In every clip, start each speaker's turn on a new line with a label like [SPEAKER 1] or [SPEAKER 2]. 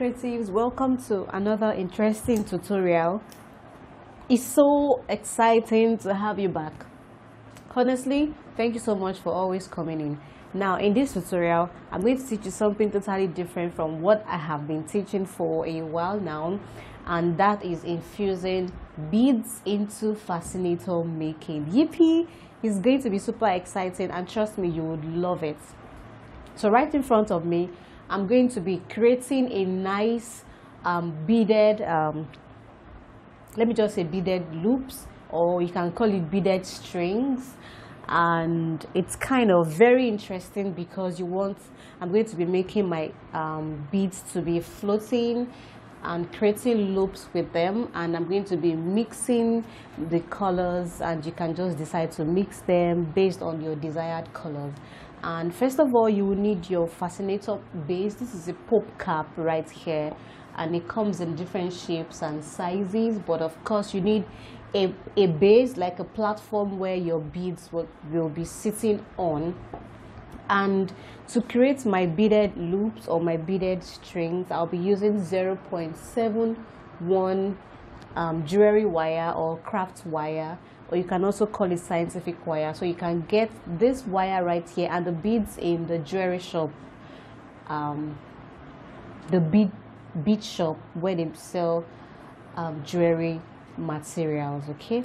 [SPEAKER 1] creatives, welcome to another interesting tutorial. It's so exciting to have you back. Honestly, thank you so much for always coming in. Now in this tutorial, I'm going to teach you something totally different from what I have been teaching for a while now, and that is infusing beads into fascinator making. Yippee! It's going to be super exciting, and trust me, you would love it. So right in front of me, I'm going to be creating a nice beaded, let me just say beaded loops, or you can call it beaded strings. And it's kind of very interesting because I'm going to be making my beads to be floating and creating loops with them, and I'm going to be mixing the colors, and you can just decide to mix them based on your desired colors. And first of all, you will need your fascinator base. This is a pop cap right here, and it comes in different shapes and sizes, but of course you need a base, like a platform where your beads will be sitting on. And to create my beaded loops or my beaded strings, I'll be using 0.71 jewelry wire or craft wire, or you can also call it scientific wire. So you can get this wire right here and the beads in the jewelry shop, the bead shop where they sell jewelry materials. Okay,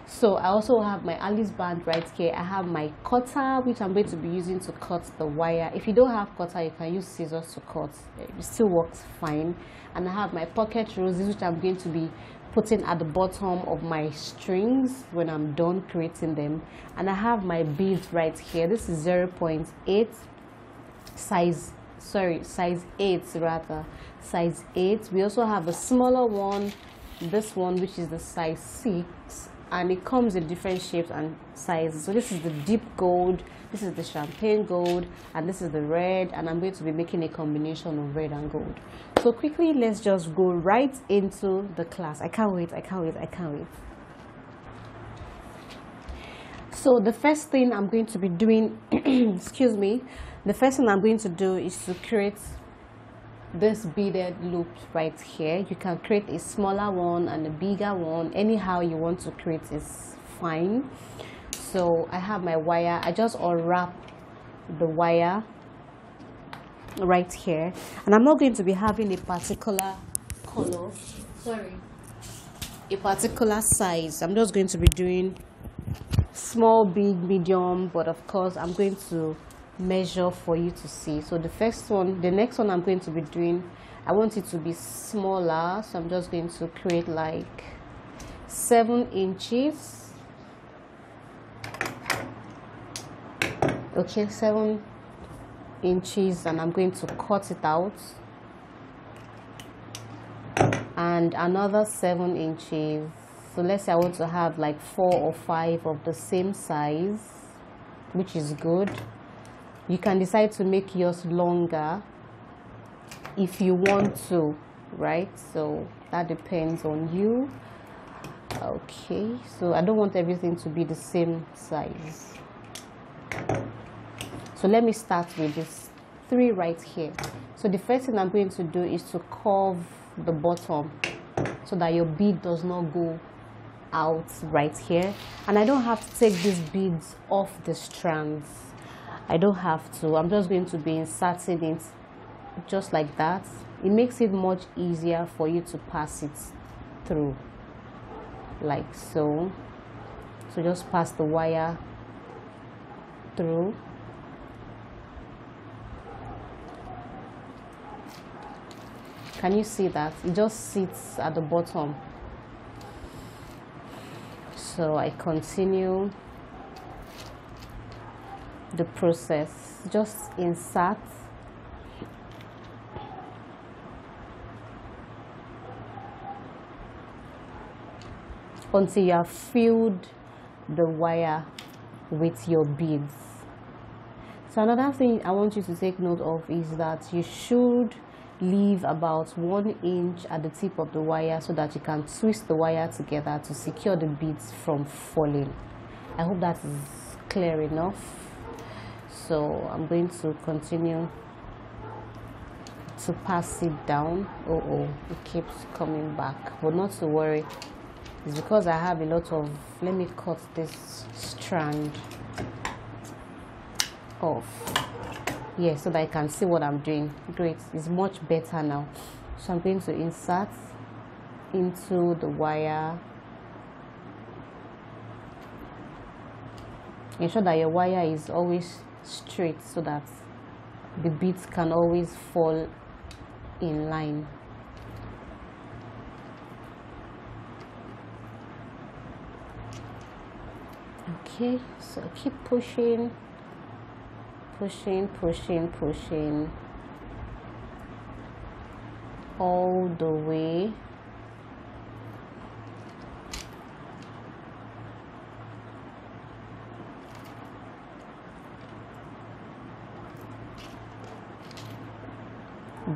[SPEAKER 1] so I also have my Alice band right here. I have my cutter, which I'm going to be using to cut the wire. If you don't have cutter, you can use scissors to cut. It still works fine. And I have my pocket roses, which I'm going to be putting at the bottom of my strings when I'm done creating them. And I have my beads right here. This is 0.8 size 8 rather, size 8. We also have a smaller one, this one, which is the size 6, and it comes in different shapes and sizes. So this is the deep gold, this is the champagne gold, and this is the red, and I'm going to be making a combination of red and gold. So quickly, let's just go right into the class. I can't wait. So the first thing I'm going to be doing excuse me, the first thing I'm going to do is to create this beaded loop right here. You can create a smaller one and a bigger one, anyhow you want to create is fine. So I have my wire. I just unwrap the wire right here, and I'm not going to be having a particular color, a particular size. I'm just going to be doing small, big, medium, but of course I'm going to measure for you to see. So the next one I'm going to be doing, I want it to be smaller, so I'm just going to create like 7 inches. Okay, 7 inches, and I'm going to cut it out, and another 7 inches. So let's say I want to have like 4 or 5 of the same size, which is good. You can decide to make yours longer if you want to, right? So that depends on you. Okay, so I don't want everything to be the same size. So let me start with this 3 right here. So the first thing I'm going to do is to curve the bottom so that your bead does not go out right here. And I don't have to take these beads off the strands. I don't have to. I'm just going to be inserting it just like that. It makes it much easier for you to pass it through, like so. So just pass the wire through. Can you see that? It just sits at the bottom. So I continue the process. Just insert until you have filled the wire with your beads. So another thing I want you to take note of is that you should leave about 1 inch at the tip of the wire so that you can twist the wire together to secure the beads from falling. I hope that is clear enough. So I'm going to continue to pass it down. It keeps coming back, but not to worry. It's because I have a lot of, let me cut this strand off, yeah, so that I can see what I'm doing. Great, it's much better now. So I'm going to insert into the wire. Ensure that your wire is always straight so that the beads can always fall in line. Okay, so keep pushing, pushing all the way.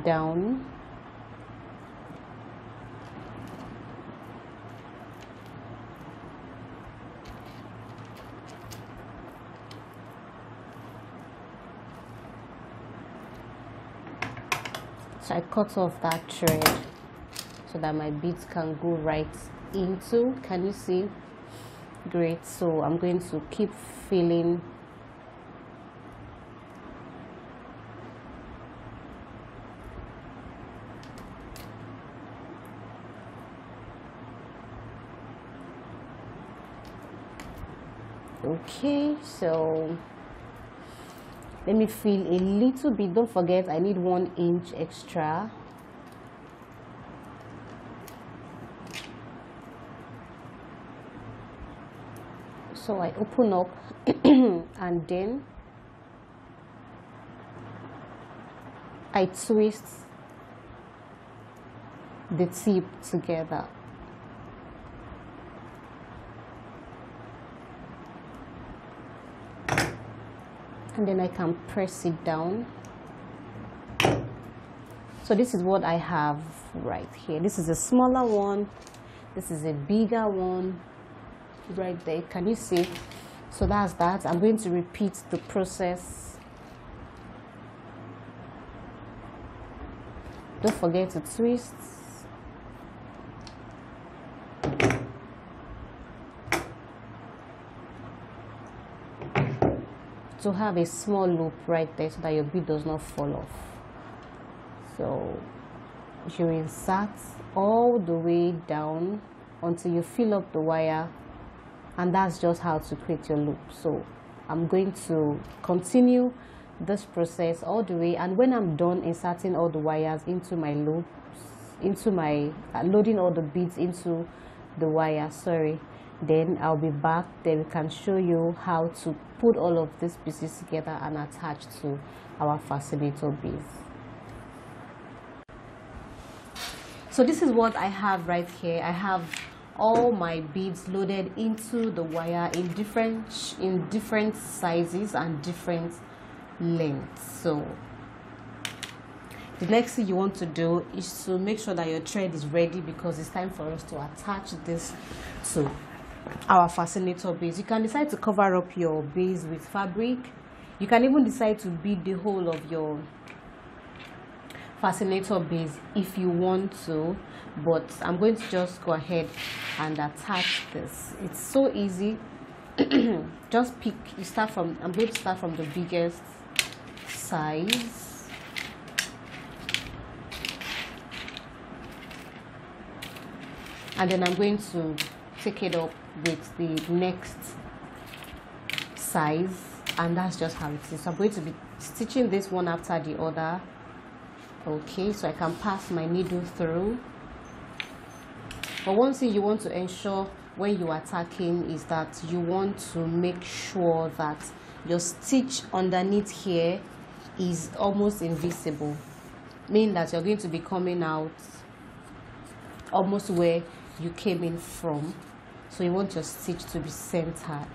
[SPEAKER 1] Down. So I cut off that thread so that my beads can go right into, can you see? Great. So I'm going to keep filling okay, so let me fill a little bit. Don't forget, I need 1 inch extra. So I open up and then I twist the tip together. And then I can press it down. So this is what I have right here. This is a smaller one. This is a bigger one right there. Can you see? So that's that. I'm going to repeat the process. Don't forget to twist. To have a small loop right there so that your bead does not fall off. So you insert all the way down until you fill up the wire, and that's just how to create your loop. So I'm going to continue this process all the way, and when I'm done inserting all the wires into my loops, into my loading all the beads into the wire, then I'll be back. Then we can show you how to put all of these pieces together and attach to our fascinator beads. So this is what I have right here. I have all my beads loaded into the wire in different sizes and different lengths. So the next thing you want to do is to make sure that your thread is ready, because it's time for us to attach this to our fascinator base. You can decide to cover up your base with fabric. You can even decide to bead the whole of your fascinator base if you want to, but I'm going to just go ahead and attach this. It's so easy. Just pick, you start from, I'm going to start from the biggest size. And then I'm going to take it up with the next size, and that's just how it is. So I'm going to be stitching this one after the other. Okay, so I can pass my needle through. But one thing you want to ensure when you are tacking is that you want to make sure that your stitch underneath here is almost invisible, meaning that you're going to be coming out almost where you came in from. So you want your stitch to be centered.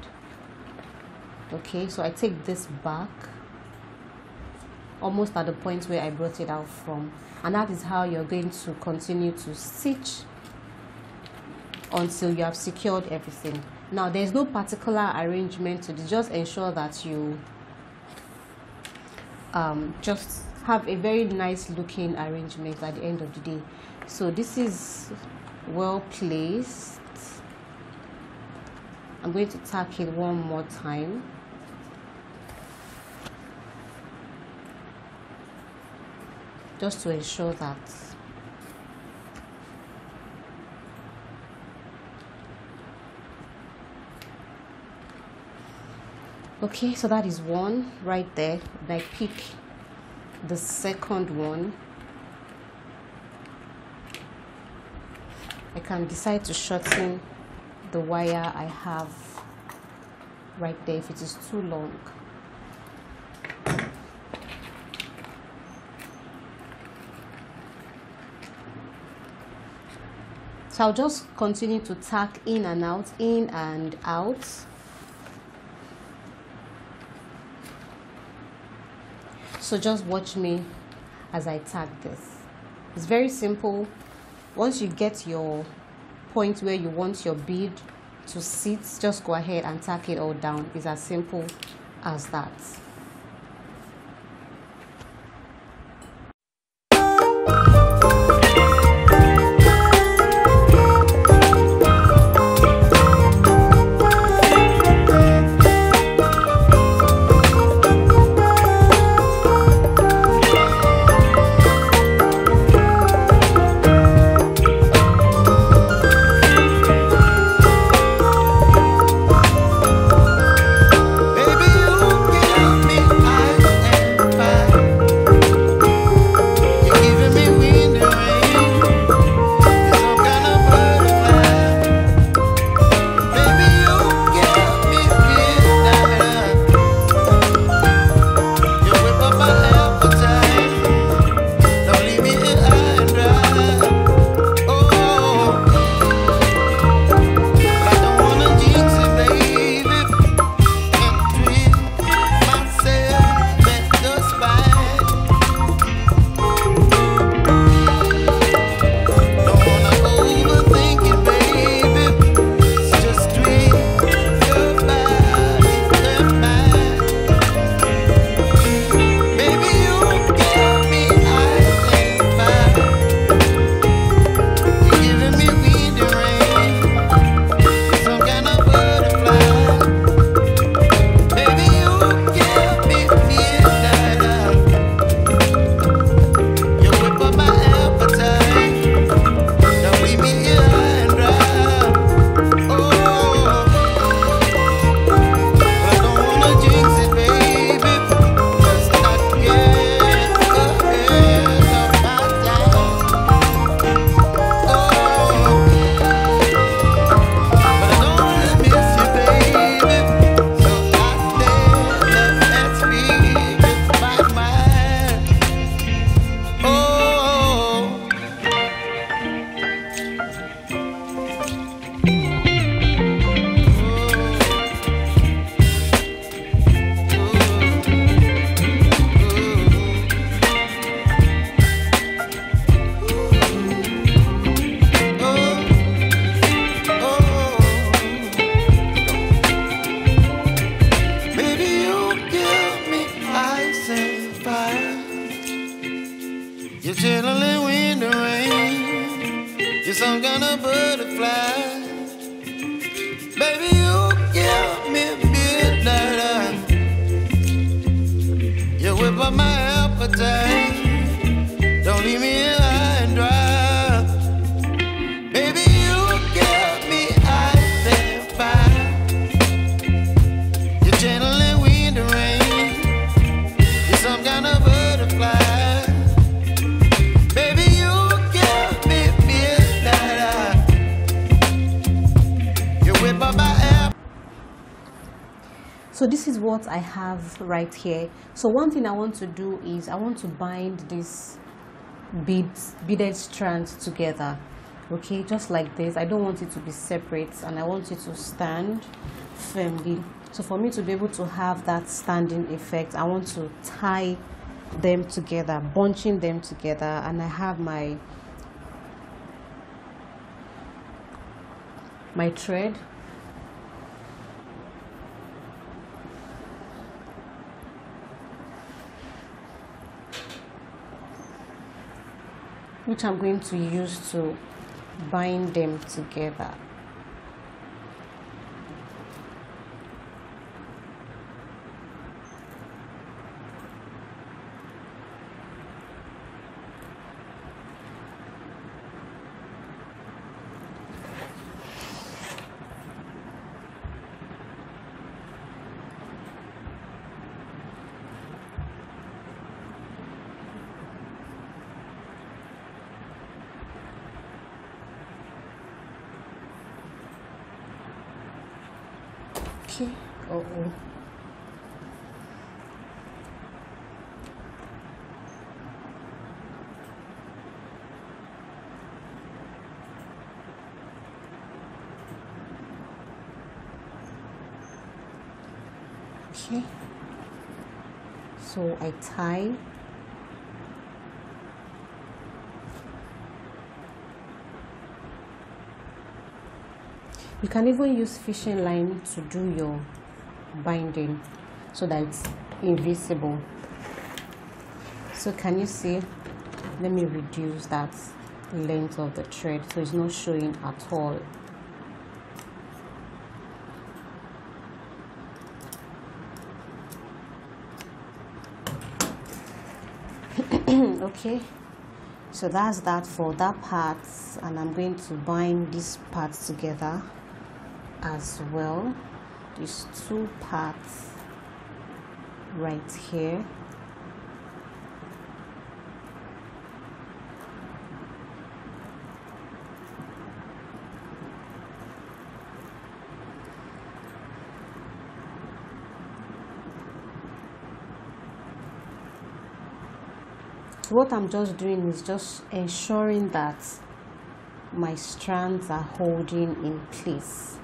[SPEAKER 1] Okay, so I take this back almost at the point where I brought it out from, and that is how you're going to continue to stitch until you have secured everything. Now there's no particular arrangement to this, just ensure that you just have a very nice looking arrangement at the end of the day. So this is well placed. I'm going to tack it one more time. Just to ensure that okay, so that is one right there. And I pick the second one. I can decide to shorten the wire I have right there if it is too long. So I'll just continue to tack in and out, in and out. So just watch me as I tack this. It's very simple. Once you get your point where you want your bead to sit, just go ahead and tack it all down. It's as simple as that.
[SPEAKER 2] some kind of butterfly. Baby, you give me midnight. You whip up my appetite. Don't leave me here high and dry. Baby, you give me ice and fire. You're channeling wind and rain. You're some kind of butterfly.
[SPEAKER 1] So this is what I have right here. So one thing I want to do is I want to bind these beaded strands together, okay, just like this. I don't want it to be separate and I want it to stand firmly. So for me to be able to have that standing effect, I want to tie them together, bunching them together, and I have my thread. which I'm going to use to bind them together. Okay. Uh-oh. Okay. So I tie. You can even use fishing line to do your binding so that it's invisible. So can you see? Let me reduce that length of the thread so it's not showing at all. Okay, so that's that for that part, and I'm going to bind these parts together as well. These two parts right here. So what I'm just doing is just ensuring that my strands are holding in place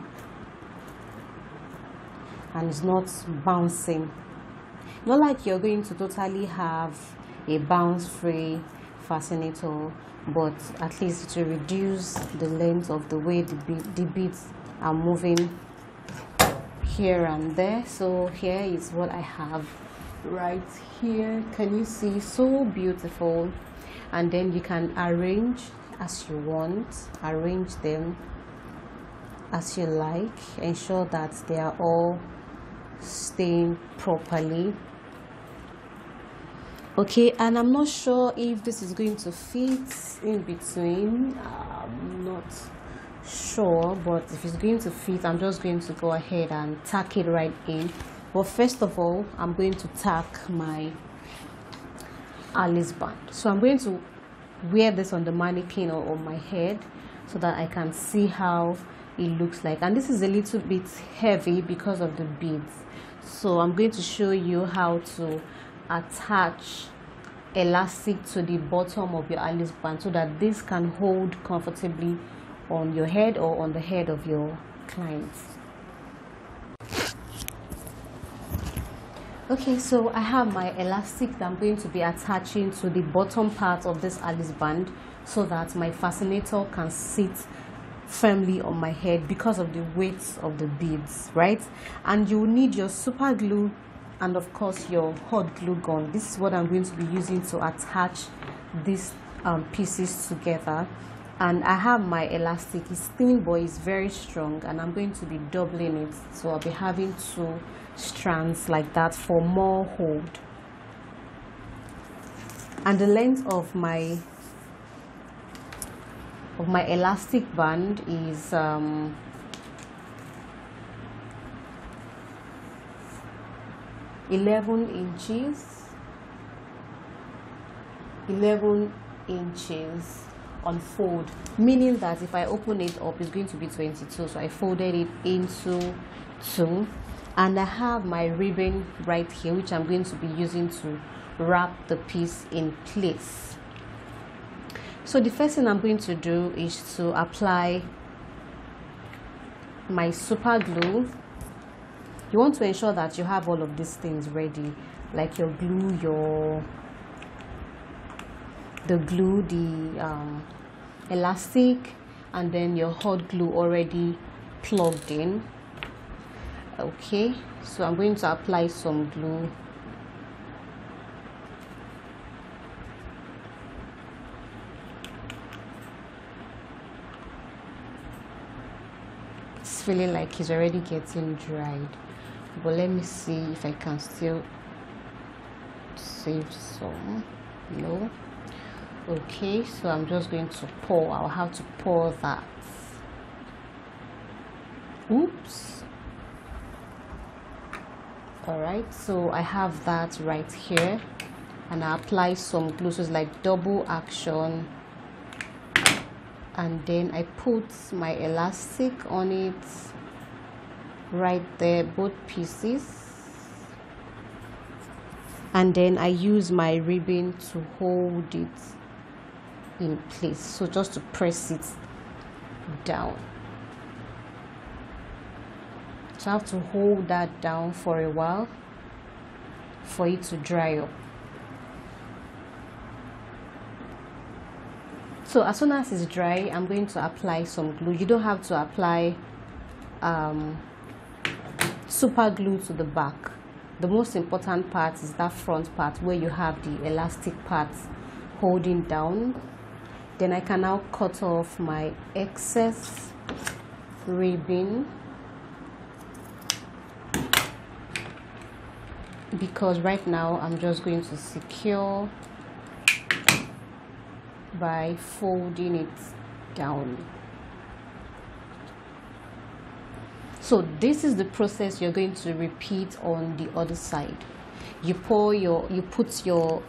[SPEAKER 1] and it's not bouncing. Not like you're going to totally have a bounce-free fascinator, but at least to reduce the length of the way the beads are moving here and there. So here is what I have right here. Can you see? So beautiful. And then you can arrange as you want, arrange them as you like, ensure that they are all staying properly. Okay, and I'm not sure if this is going to fit in between. I'm not sure, but if it's going to fit, I'm just going to go ahead and tack it right in. But first of all, I'm going to tack my Alice band. So I'm going to wear this on the mannequin or on my head so that I can see how it looks like. And this is a little bit heavy because of the beads. So I'm going to show you how to attach elastic to the bottom of your Alice band so that this can hold comfortably on your head or on the head of your clients. Okay, so I have my elastic that I'm going to be attaching to the bottom part of this Alice band so that my fascinator can sit firmly on my head because of the weight of the beads, right? And you will need your super glue and of course your hot glue gun. This is what I'm going to be using to attach these pieces together. And I have my elastic. It's thin but it's very strong, and I'm going to be doubling it, so I'll be having 2 strands like that for more hold. And the length of my elastic band is 11 inches on fold, meaning that if I open it up, it's going to be 22. So I folded it into 2, and I have my ribbon right here, which I'm going to be using to wrap the piece in place. So the first thing I'm going to do is to apply my super glue. You want to ensure that you have all of these things ready, like your glue, the elastic, and then your hot glue already plugged in. Okay, so I'm going to apply some glue. feeling like it's already getting dried, but let me see if I can still save some. No. Okay, so I'm just going to pour. I'll have to pour that. Oops. All right, so I have that right here, and I apply some glue. So it's like double action, and then I put my elastic on it right there, both pieces, and then I use my ribbon to hold it in place, so just to press it down. So I have to hold that down for a while for it to dry up. So as soon as it's dry, I'm going to apply some glue. You don't have to apply super glue to the back. The most important part is that front part where you have the elastic part holding down. Then I can now cut off my excess ribbon, because right now I'm just going to secure by folding it down. So this is the process you're going to repeat on the other side. You put your your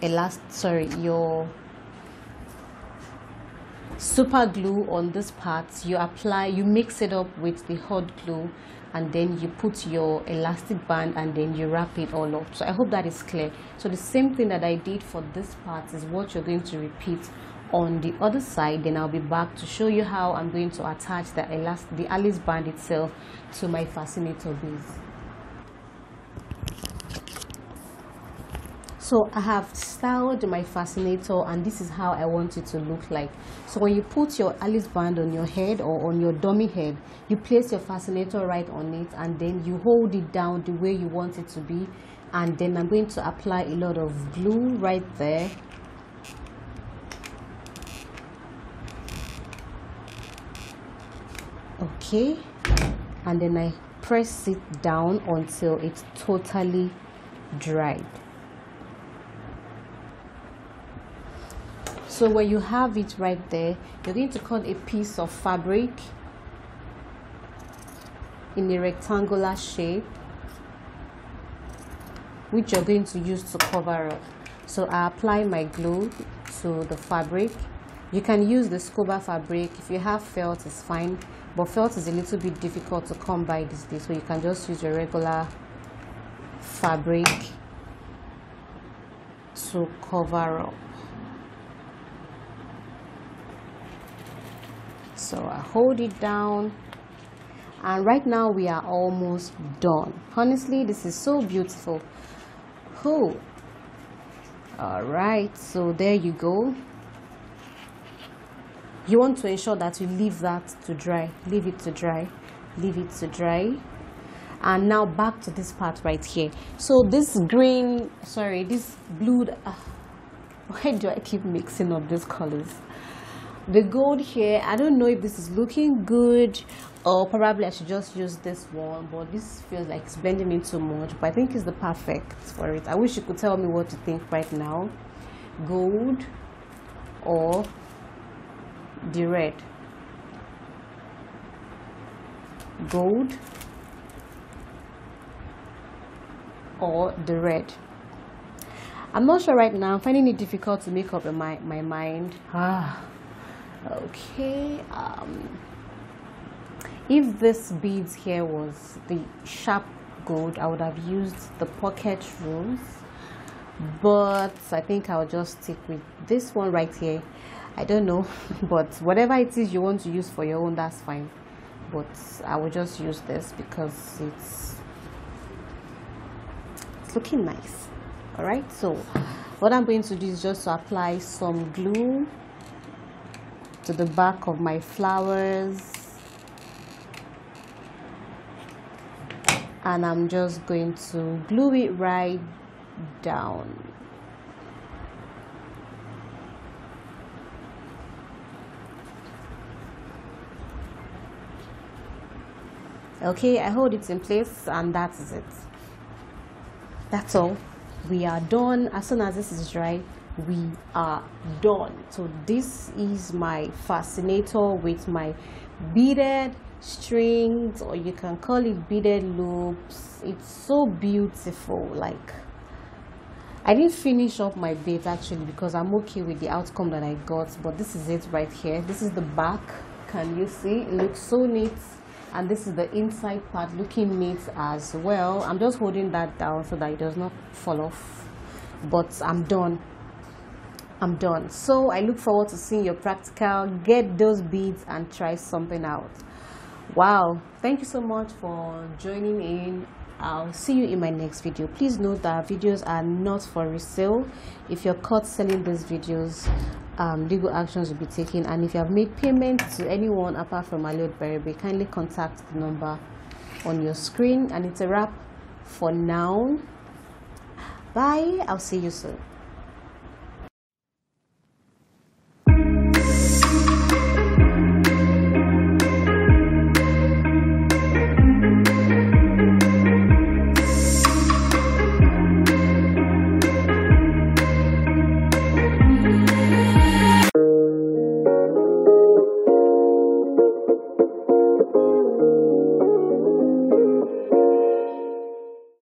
[SPEAKER 1] super glue on this part, you mix it up with the hot glue, and then you put your elastic band and then you wrap it all up. So I hope that is clear. So the same thing that I did for this part is what you're going to repeat on the other side. Then I'll be back to show you how I'm going to attach the Alice band itself to my fascinator base. So I have styled my fascinator, and this is how I want it to look like. So when you put your Alice band on your head or on your dummy head, you place your fascinator right on it, and then you hold it down the way you want it to be. And then I'm going to apply a lot of glue right there. Okay, and then I press it down until it's totally dried. So when you have it right there, you're going to cut a piece of fabric in a rectangular shape, which you're going to use to cover up. So I apply my glue to the fabric. You can use the scuba fabric. If you have felt, it's fine, but felt is a little bit difficult to come by these days, so you can just use your regular fabric to cover up. So I hold it down, and right now we are almost done. Honestly, this is so beautiful. Cool. All right, so there you go. You want to ensure that you leave that to dry. Leave it to dry. Leave it to dry. And now back to this part right here. So this green, sorry, this blue, why do I keep mixing up these colors? The gold here, I don't know if this is looking good, or probably I should just use this one, but this feels like it's blending in too much, but I think it's the perfect for it. I wish you could tell me what you think right now. Gold or the red? Gold or the red? I'm not sure right now. I'm finding it difficult to make up my mind. Okay, if this beads here was the sharp gold, I would have used the pocket rose, but I think I'll just stick with this one right here. I don't know, but whatever it is you want to use for your own, that's fine, but I will just use this because it's looking nice. All right, so what I'm going to do is just to apply some glue to the back of my flowers, and I'm just going to glue it right down. Okay, I hold it in place, and that is it. That's all. We are done. As soon as this is dry, we are done. So this is my fascinator with my beaded strings, or you can call it beaded loops. It's so beautiful. Like, I didn't finish up my beads actually because I'm okay with the outcome that I got, but this is it right here. This is the back. Can you see? It looks so neat. And this is the inside part, looking neat as well. I'm just holding that down so that it does not fall off, but I'm done. So I look forward to seeing your practical. Get those beads and try something out. Wow, thank you so much for joining in. I'll see you in my next video. Please note that videos are not for resale. If you're caught selling these videos, legal actions will be taken. And if you have made payment to anyone apart from Aliot Berebe, kindly contact the number on your screen. And it's a wrap for now. Bye. I'll see you soon.